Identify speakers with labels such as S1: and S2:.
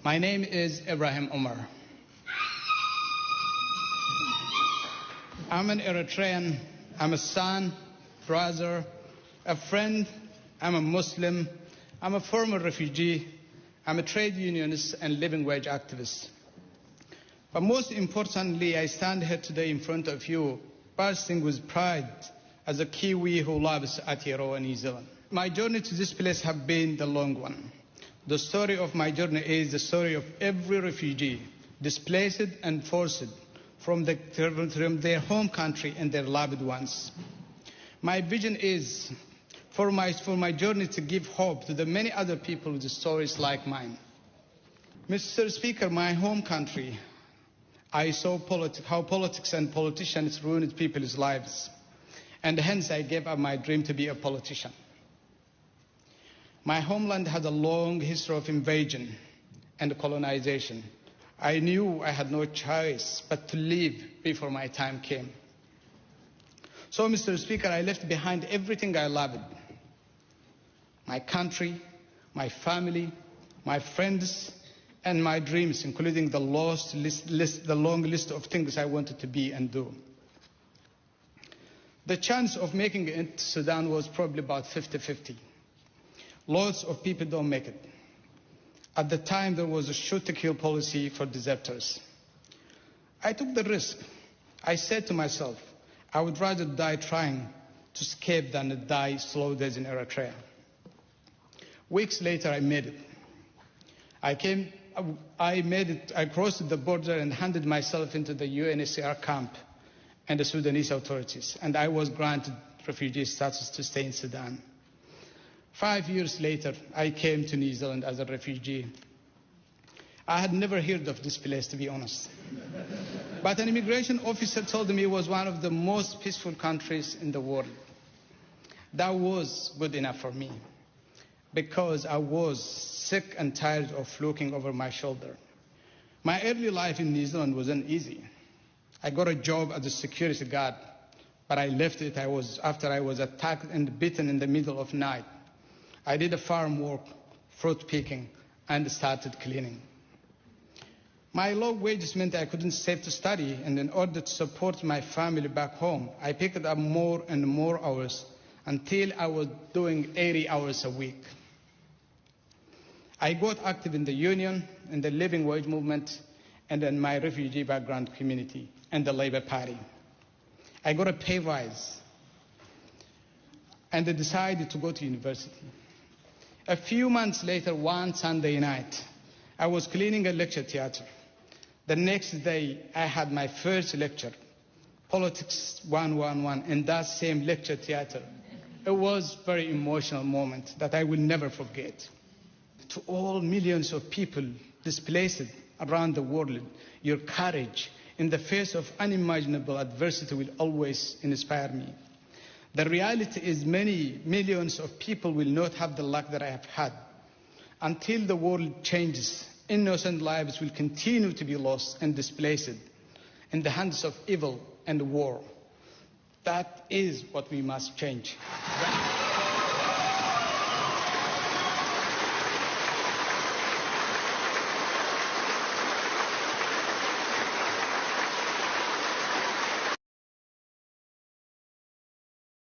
S1: My name is Ibrahim Omar. I'm an Eritrean. I'm a son, brother, a friend. I'm a Muslim. I'm a former refugee. I'm a trade unionist and living wage activist. But most importantly, I stand here today in front of you, bursting with pride as a Kiwi who lives at Aotearoa, New Zealand. My journey to this place has been the long one. The story of my journey is the story of every refugee, displaced and forced from their home country and their loved ones. My vision is for my journey to give hope to the many other people with stories like mine. Mr. Speaker, my home country, I saw how politics and politicians ruined people's lives, and hence I gave up my dream to be a politician. My homeland had a long history of invasion and colonization. I knew I had no choice but to leave before my time came. So, Mr. Speaker, I left behind everything I loved. My country, my family, my friends, and my dreams, including the long list of things I wanted to be and do. The chance of making it to Sudan was probably about 50-50. Lots of people don't make it. At the time, there was a shoot-to-kill policy for deserters. I took the risk. I said to myself, I would rather die trying to escape than die slow deaths in Eritrea. Weeks later, I made it. I crossed the border and handed myself into the UNHCR camp and the Sudanese authorities, and I was granted refugee status to stay in Sudan. 5 years later, I came to New Zealand as a refugee. I had never heard of this place, to be honest. But an immigration officer told me it was one of the most peaceful countries in the world. That was good enough for me, because I was sick and tired of looking over my shoulder. My early life in New Zealand wasn't easy. I got a job as a security guard, but I left it after I was attacked and beaten in the middle of the night. I did a farm work, fruit picking, and started cleaning. My low wages meant I couldn't save to study, and in order to support my family back home, I picked up more and more hours until I was doing 80 hours a week. I got active in the union, in the living wage movement, and in my refugee background community, and the Labour Party. I got a pay rise, and I decided to go to university. A few months later, one Sunday night, I was cleaning a lecture theatre. The next day, I had my first lecture, Politics 111, in that same lecture theatre. It was a very emotional moment that I will never forget. To all millions of people displaced around the world, your courage in the face of unimaginable adversity will always inspire me. The reality is many millions of people will not have the luck that I have had. Until the world changes, innocent lives will continue to be lost and displaced in the hands of evil and war. That is what we must change.